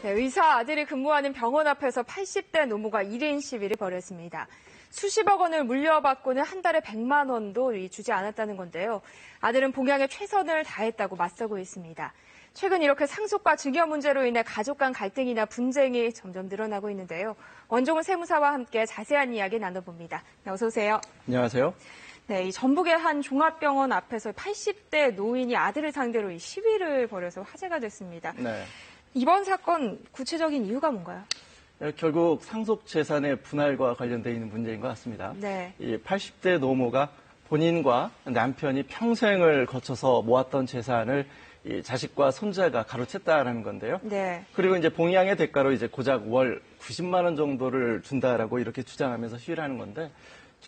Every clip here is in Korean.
네, 의사 아들이 근무하는 병원 앞에서 80대 노모가 1인 시위를 벌였습니다. 수십억 원을 물려받고는 한 달에 100만 원도 주지 않았다는 건데요. 아들은 봉양에 최선을 다했다고 맞서고 있습니다. 최근 이렇게 상속과 증여 문제로 인해 가족 간 갈등이나 분쟁이 점점 늘어나고 있는데요. 원종훈 세무사와 함께 자세한 이야기 나눠봅니다. 네, 어서 오세요. 안녕하세요. 네, 이 전북의 한 종합병원 앞에서 80대 노인이 아들을 상대로 이 시위를 벌여서 화제가 됐습니다. 네. 이번 사건 구체적인 이유가 뭔가요? 결국 상속 재산의 분할과 관련되어 있는 문제인 것 같습니다. 네. 이 80대 노모가 본인과 남편이 평생을 거쳐서 모았던 재산을 이 자식과 손자가 가로챘다라는 건데요. 네. 그리고 이제 봉양의 대가로 이제 고작 월 90만 원 정도를 준다라고 이렇게 주장하면서 시위를 하는 건데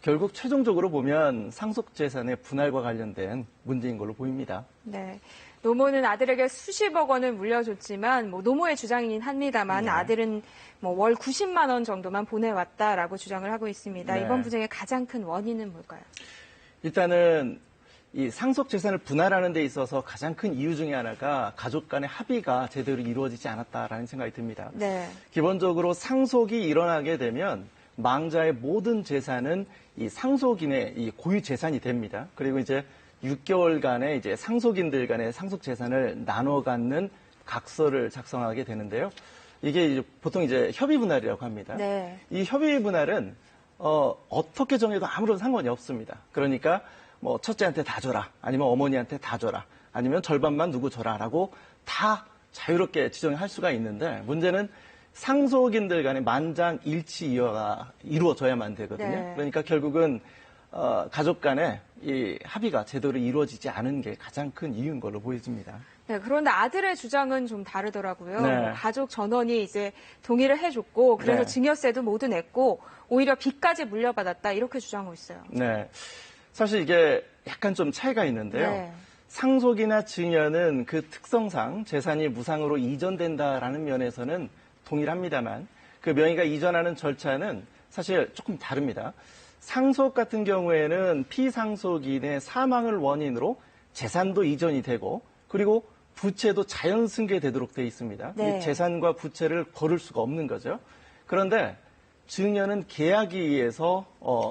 결국 최종적으로 보면 상속 재산의 분할과 관련된 문제인 걸로 보입니다. 네. 노모는 아들에게 수십억 원을 물려줬지만 노모의 주장이긴 합니다만 네. 아들은 월 90만 원 정도만 보내왔다라고 주장을 하고 있습니다. 네. 이번 분쟁의 가장 큰 원인은 뭘까요? 일단은 이 상속 재산을 분할하는 데 있어서 가장 큰 이유 중에 하나가 가족 간의 합의가 제대로 이루어지지 않았다라는 생각이 듭니다. 네. 기본적으로 상속이 일어나게 되면 망자의 모든 재산은 이 상속인의 이 고유 재산이 됩니다. 그리고 이제 6개월간의 이제 상속인들 간의 상속 재산을 나눠 갖는 각서를 작성하게 되는데요. 이게 이제 보통 이제 협의 분할이라고 합니다. 네. 이 협의 분할은 어떻게 정해도 아무런 상관이 없습니다. 그러니까 뭐 첫째한테 다 줘라, 아니면 어머니한테 다 줘라, 아니면 절반만 누구 줘라라고 다 자유롭게 지정할 수가 있는데 문제는 상속인들 간의 만장일치가 이루어져야만 되거든요. 네. 그러니까 결국은 가족 간의 이 합의가 제대로 이루어지지 않은 게 가장 큰 이유인 걸로 보여집니다. 네, 그런데 아들의 주장은 좀 다르더라고요. 네. 가족 전원이 이제 동의를 해줬고 그래서 네. 증여세도 모두 냈고 오히려 빚까지 물려받았다 이렇게 주장하고 있어요. 네, 사실 이게 약간 좀 차이가 있는데요. 네. 상속이나 증여는 그 특성상 재산이 무상으로 이전된다라는 면에서는 동일합니다만 그 명의가 이전하는 절차는 사실 조금 다릅니다. 상속 같은 경우에는 피상속인의 사망을 원인으로 재산도 이전이 되고 그리고 부채도 자연 승계되도록 되어 있습니다. 네. 이 재산과 부채를 거를 수가 없는 거죠. 그런데 증여는 계약에 의해서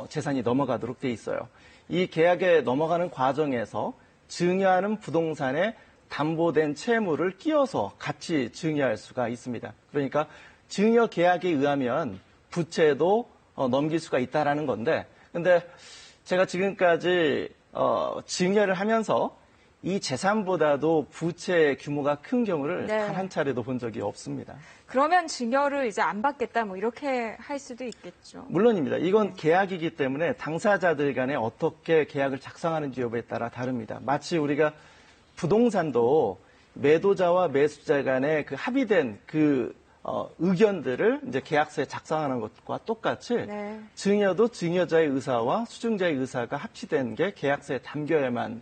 재산이 넘어가도록 되어 있어요. 이 계약에 넘어가는 과정에서 증여하는 부동산에 담보된 채무를 끼워서 같이 증여할 수가 있습니다. 그러니까 증여 계약에 의하면 부채도 넘길 수가 있다라는 건데, 근데 제가 지금까지 증여를 하면서 이 재산보다도 부채 규모가 큰 경우를 네. 단 한 차례도 본 적이 없습니다. 그러면 증여를 이제 안 받겠다 이렇게 할 수도 있겠죠. 물론입니다. 이건 계약이기 때문에 당사자들 간에 어떻게 계약을 작성하는지 여부에 따라 다릅니다. 마치 우리가 부동산도 매도자와 매수자 간에 그 합의된 그 의견들을 이제 계약서에 작성하는 것과 똑같이 네. 증여도 증여자의 의사와 수증자의 의사가 합치된 게 계약서에 담겨야만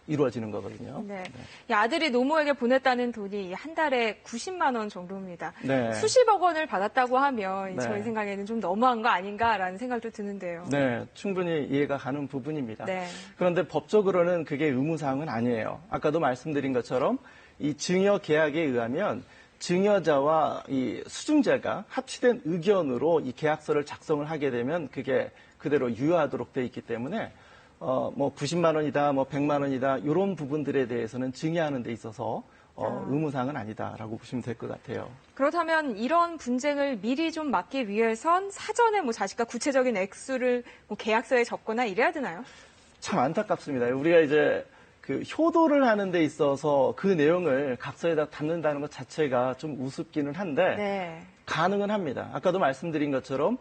이루어지는 거거든요. 네. 이 아들이 노모에게 보냈다는 돈이 한 달에 90만 원 정도입니다. 네. 수십억 원을 받았다고 하면 네. 저희 생각에는 좀 너무한 거 아닌가라는 생각도 드는데요. 네, 충분히 이해가 가는 부분입니다. 네. 그런데 법적으로는 그게 의무사항은 아니에요. 아까도 말씀드린 것처럼 이 증여 계약에 의하면 증여자와 이 수증자가 합치된 의견으로 이 계약서를 작성을 하게 되면 그게 그대로 유효하도록 돼 있기 때문에 뭐 90만 원이다, 뭐 100만 원이다 이런 부분들에 대해서는 증여하는 데 있어서 의무사항은 아니다라고 보시면 될 것 같아요. 그렇다면 이런 분쟁을 미리 좀 막기 위해선 사전에 자식과 구체적인 액수를 계약서에 적거나 이래야 되나요? 참 안타깝습니다. 우리가 이제 그 효도를 하는 데 있어서 그 내용을 각서에다 담는다는 것 자체가 좀 우습기는 한데 네. 가능은 합니다. 아까도 말씀드린 것처럼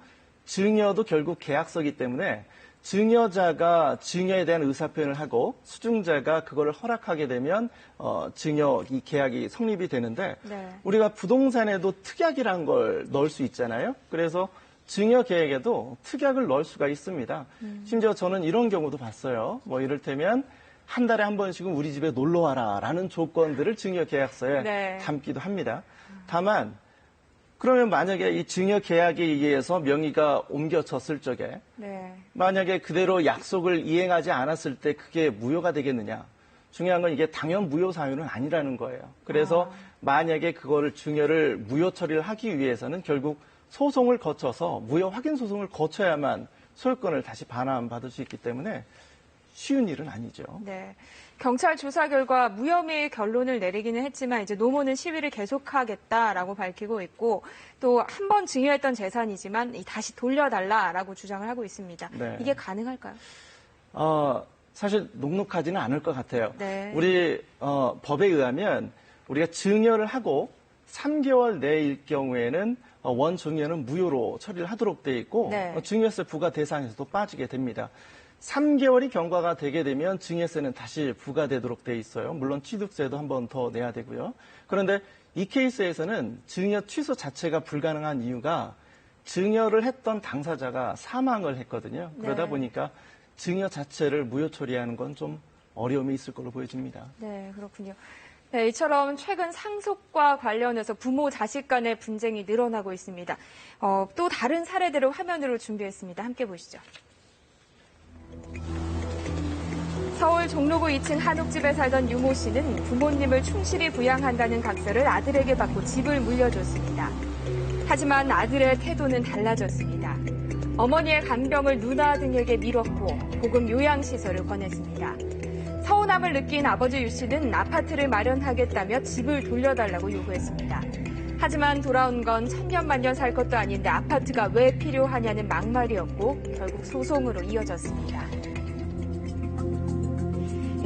증여도 결국 계약서이기 때문에 증여자가 증여에 대한 의사표현을 하고 수증자가 그거를 허락하게 되면 증여 이 계약이 성립이 되는데 네. 우리가 부동산에도 특약이란 걸 넣을 수 있잖아요. 그래서 증여 계획에도 특약을 넣을 수가 있습니다. 심지어 저는 이런 경우도 봤어요. 뭐 이를테면 한 달에 한 번씩은 우리 집에 놀러 와라라는 조건들을 증여 계약서에 네. 담기도 합니다. 다만 그러면 만약에 이 증여 계약에 의해서 명의가 옮겨졌을 적에 네. 만약에 그대로 약속을 이행하지 않았을 때 그게 무효가 되겠느냐? 중요한 건 이게 당연 무효 사유는 아니라는 거예요. 그래서 만약에 그거를 증여를 무효 처리를 하기 위해서는 결국 소송을 거쳐서 무효 확인 소송을 거쳐야만 소유권을 다시 반환받을 수 있기 때문에 쉬운 일은 아니죠. 네. 경찰 조사 결과 무혐의 결론을 내리기는 했지만 이제 노모는 시위를 계속하겠다라고 밝히고 있고 또 한 번 증여했던 재산이지만 다시 돌려달라라고 주장을 하고 있습니다. 네. 이게 가능할까요? 사실 녹록하지는 않을 것 같아요. 네. 우리 법에 의하면 우리가 증여를 하고 3개월 내일 경우에는 원 증여는 무효로 처리를 하도록 돼 있고 네. 증여세 부과 대상에서도 빠지게 됩니다. 3개월이 경과가 되게 되면 증여세는 다시 부과되도록 돼 있어요. 물론 취득세도 한 번 더 내야 되고요. 그런데 이 케이스에서는 증여 취소 자체가 불가능한 이유가 증여를 했던 당사자가 사망을 했거든요. 그러다 네. 보니까 증여 자체를 무효 처리하는 건 좀 어려움이 있을 걸로 보여집니다. 네, 그렇군요. 네, 이처럼 최근 상속과 관련해서 부모 자식 간의 분쟁이 늘어나고 있습니다. 또 다른 사례들을 화면으로 준비했습니다. 함께 보시죠. 서울 종로구 2층 한옥집에 살던 유모 씨는 부모님을 충실히 부양한다는 각서를 아들에게 받고 집을 물려줬습니다. 하지만 아들의 태도는 달라졌습니다. 어머니의 간병을 누나 등에게 미뤘고 고급 요양시설을 권했습니다. 서운함을 느낀 아버지 유 씨는 아파트를 마련하겠다며 집을 돌려달라고 요구했습니다. 하지만 돌아온 건 천년만년 살 것도 아닌데 아파트가 왜 필요하냐는 막말이었고 결국 소송으로 이어졌습니다.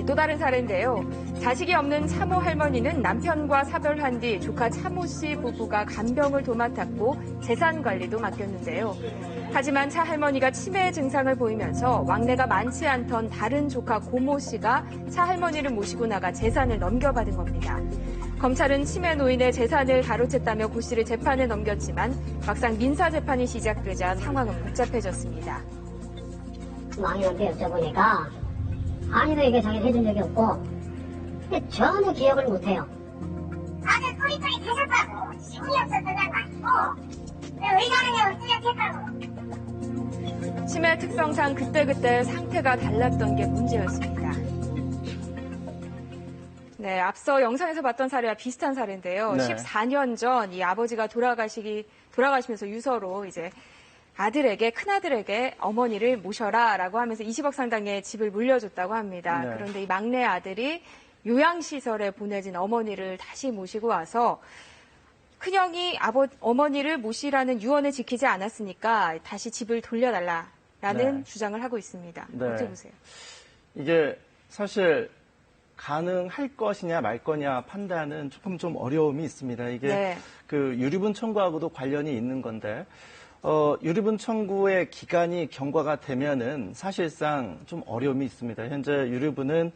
또 다른 사례인데요. 자식이 없는 차모 할머니는 남편과 사별한 뒤 조카 차모 씨 부부가 간병을 도맡았고 재산 관리도 맡겼는데요. 하지만 차 할머니가 치매 증상을 보이면서 왕래가 많지 않던 다른 조카 고모 씨가 차 할머니를 모시고 나가 재산을 넘겨받은 겁니다. 검찰은 치매 노인의 재산을 가로챘다며 고 씨를 재판에 넘겼지만 막상 민사 재판이 시작되자 상황은 복잡해졌습니다. 왕이한테 여쭤보니까 아니도 이게 자기 해준 적이 없고 근데 전혀 기억을 못해요. 다들 소리소리 되셨다고. 지분이 없었던 건 아니고 왜 의사느냐고 뚜렷했다고. 치매 특성상 그때그때 상태가 달랐던 게 문제였습니다. 네, 앞서 영상에서 봤던 사례와 비슷한 사례인데요. 네. 14년 전 이 아버지가 돌아가시면서 유서로 이제 큰아들에게 어머니를 모셔라라고 하면서 20억 상당의 집을 물려줬다고 합니다. 네. 그런데 이 막내 아들이 요양시설에 보내진 어머니를 다시 모시고 와서 큰형이 어머니를 모시라는 유언을 지키지 않았으니까 다시 집을 돌려달라라는 네. 주장을 하고 있습니다. 네. 어떻게 보세요? 이게 사실 가능할 것이냐 말 거냐 판단은 조금 좀 어려움이 있습니다. 이게 네. 그 유류분 청구하고도 관련이 있는 건데 유류분 청구의 기간이 경과가 되면은 사실상 좀 어려움이 있습니다. 현재 유류분은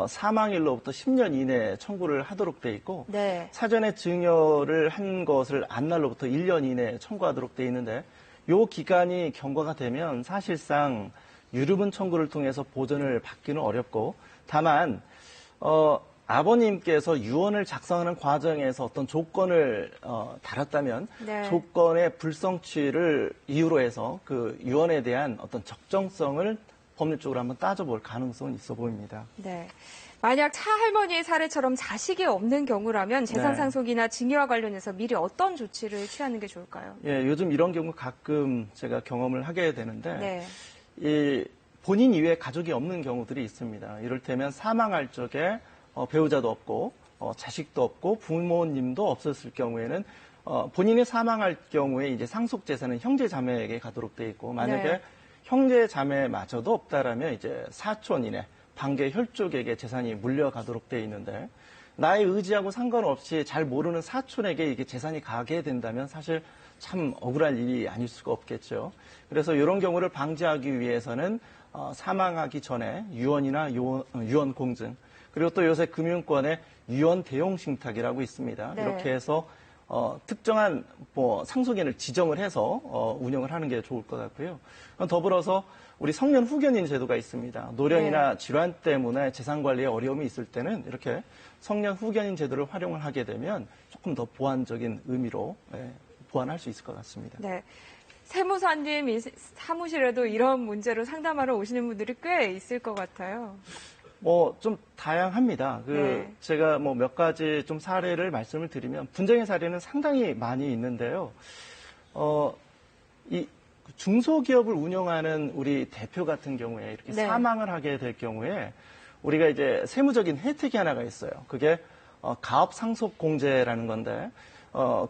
사망일로부터 10년 이내에 청구를 하도록 돼 있고 네. 사전에 증여를 한 것을 안 날로부터 1년 이내에 청구하도록 돼 있는데 요 기간이 경과가 되면 사실상 유류분 청구를 통해서 보전을 받기는 어렵고 다만 아버님께서 유언을 작성하는 과정에서 어떤 조건을 달았다면 네. 조건의 불성취를 이유로 해서 그 유언에 대한 어떤 적정성을 법률적으로 한번 따져볼 가능성은 있어 보입니다. 네. 만약 차 할머니의 사례처럼 자식이 없는 경우라면 재산 네. 상속이나 증여와 관련해서 미리 어떤 조치를 취하는 게 좋을까요? 예, 요즘 이런 경우 가끔 제가 경험을 하게 되는데 네. 이 본인 이외에 가족이 없는 경우들이 있습니다. 이를테면 사망할 적에 배우자도 없고 자식도 없고 부모님도 없었을 경우에는 본인이 사망할 경우에 이제 상속 재산은 형제 자매에게 가도록 돼 있고 만약에 네. 형제 자매마저도 없다라면 이제 사촌이네 반계 혈족에게 재산이 물려가도록 돼 있는데 나의 의지하고 상관없이 잘 모르는 사촌에게 이게 재산이 가게 된다면 사실 참 억울할 일이 아닐 수가 없겠죠. 그래서 이런 경우를 방지하기 위해서는 사망하기 전에 유언이나 유언 공증 그리고 또 요새 금융권에 유언 대용 신탁이라고 있습니다. 네. 이렇게 해서 특정한 상속인을 지정을 해서 운영을 하는 게 좋을 것 같고요. 더불어서 우리 성년 후견인 제도가 있습니다. 노령이나 네. 질환 때문에 재산 관리에 어려움이 있을 때는 이렇게 성년 후견인 제도를 활용을 하게 되면 조금 더 보완적인 의미로 보완할 수 있을 것 같습니다. 네. 세무사님 사무실에도 이런 문제로 상담하러 오시는 분들이 꽤 있을 것 같아요. 좀 다양합니다. 네. 제가 몇 가지 좀 사례를 말씀을 드리면, 분쟁의 사례는 상당히 많이 있는데요. 이 중소기업을 운영하는 우리 대표 같은 경우에 이렇게 네. 사망을 하게 될 경우에 우리가 이제 세무적인 혜택이 하나가 있어요. 그게 가업 상속 공제라는 건데,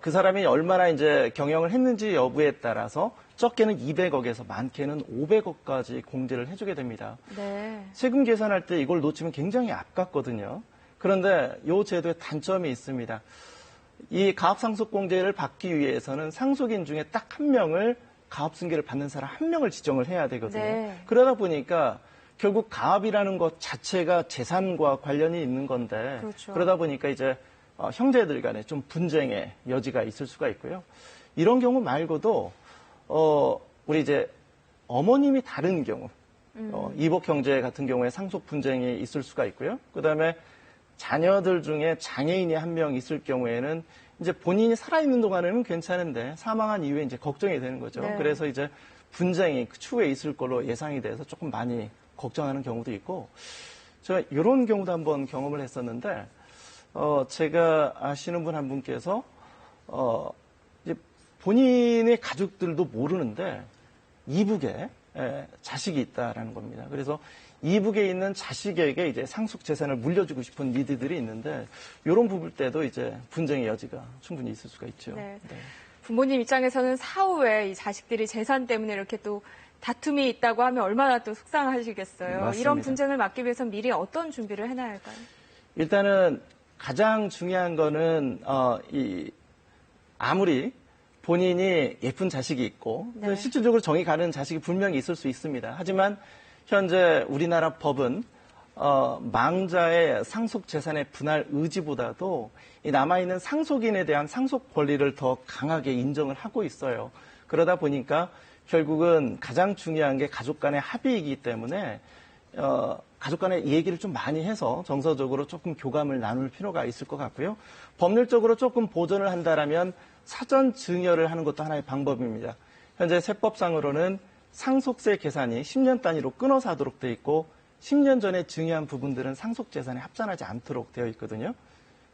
그 사람이 얼마나 이제 경영을 했는지 여부에 따라서 적게는 200억에서 많게는 500억까지 공제를 해주게 됩니다. 네. 세금 계산할 때 이걸 놓치면 굉장히 아깝거든요. 그런데 이 제도에 단점이 있습니다. 이 가압상속공제를 받기 위해서는 상속인 중에 딱 한 명을 가압승계를 받는 사람 한 명을 지정을 해야 되거든요. 네. 그러다 보니까 결국 가압이라는 것 자체가 재산과 관련이 있는 건데, 그렇죠. 그러다 보니까 이제 형제들 간에 좀 분쟁의 여지가 있을 수가 있고요. 이런 경우 말고도 우리 이제 어머님이 다른 경우, 이복 형제 같은 경우에 상속 분쟁이 있을 수가 있고요. 그다음에 자녀들 중에 장애인이 한 명 있을 경우에는 이제 본인이 살아있는 동안에는 괜찮은데 사망한 이후에 이제 걱정이 되는 거죠. 네. 그래서 이제 분쟁이 그 추후에 있을 걸로 예상이 돼서 조금 많이 걱정하는 경우도 있고, 제가 이런 경우도 한번 경험을 했었는데, 제가 아시는 분 한 분께서 이제 본인의 가족들도 모르는데 이북에 자식이 있다라는 겁니다. 그래서 이북에 있는 자식에게 이제 상속 재산을 물려주고 싶은 니드들이 있는데, 이런 부분 때도 이제 분쟁의 여지가 충분히 있을 수가 있죠. 네. 네. 부모님 입장에서는 사후에 이 자식들이 재산 때문에 이렇게 또 다툼이 있다고 하면 얼마나 또 속상하시겠어요. 맞습니다. 이런 분쟁을 막기 위해서 미리 어떤 준비를 해놔야 할까요? 일단은 가장 중요한 거는 아무리 본인이 예쁜 자식이 있고 네. 실질적으로 정이 가는 자식이 분명히 있을 수 있습니다. 하지만 현재 우리나라 법은 망자의 상속 재산의 분할 의지보다도 이 남아있는 상속인에 대한 상속 권리를 더 강하게 인정을 하고 있어요. 그러다 보니까 결국은 가장 중요한 게 가족 간의 합의이기 때문에 가족 간의 얘기를 좀 많이 해서 정서적으로 조금 교감을 나눌 필요가 있을 것 같고요. 법률적으로 조금 보존을 한다라면 사전 증여를 하는 것도 하나의 방법입니다. 현재 세법상으로는 상속세 계산이 10년 단위로 끊어서 하도록 되어 있고, 10년 전에 증여한 부분들은 상속재산에 합산하지 않도록 되어 있거든요.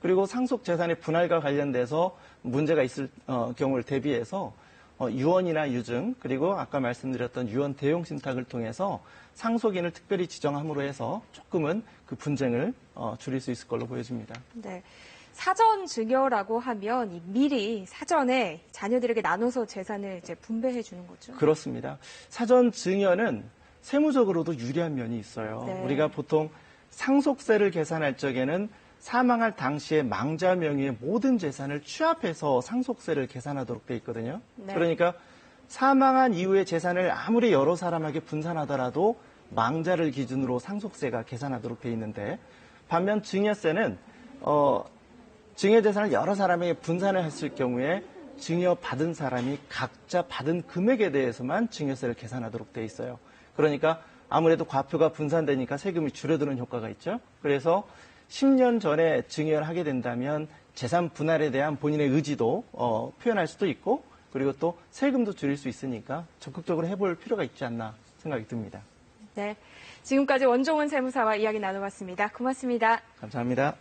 그리고 상속재산의 분할과 관련돼서 문제가 있을 경우를 대비해서 유언이나 유증, 그리고 아까 말씀드렸던 유언 대용 신탁을 통해서 상속인을 특별히 지정함으로 해서 조금은 그 분쟁을 줄일 수 있을 걸로 보여집니다. 네. 사전 증여라고 하면 미리 사전에 자녀들에게 나눠서 재산을 이제 분배해 주는 거죠. 그렇습니다. 사전 증여는 세무적으로도 유리한 면이 있어요. 네. 우리가 보통 상속세를 계산할 적에는 사망할 당시에 망자 명의의 모든 재산을 취합해서 상속세를 계산하도록 돼 있거든요. 네. 그러니까 사망한 이후의 재산을 아무리 여러 사람에게 분산하더라도 망자를 기준으로 상속세가 계산하도록 돼 있는데, 반면 증여세는 증여 재산을 여러 사람에게 분산을 했을 경우에 증여받은 사람이 각자 받은 금액에 대해서만 증여세를 계산하도록 돼 있어요. 그러니까 아무래도 과표가 분산되니까 세금이 줄어드는 효과가 있죠. 그래서 10년 전에 증여를 하게 된다면 재산 분할에 대한 본인의 의지도 표현할 수도 있고, 그리고 또 세금도 줄일 수 있으니까 적극적으로 해볼 필요가 있지 않나 생각이 듭니다. 네. 지금까지 원종훈 세무사와 이야기 나눠봤습니다. 고맙습니다. 감사합니다.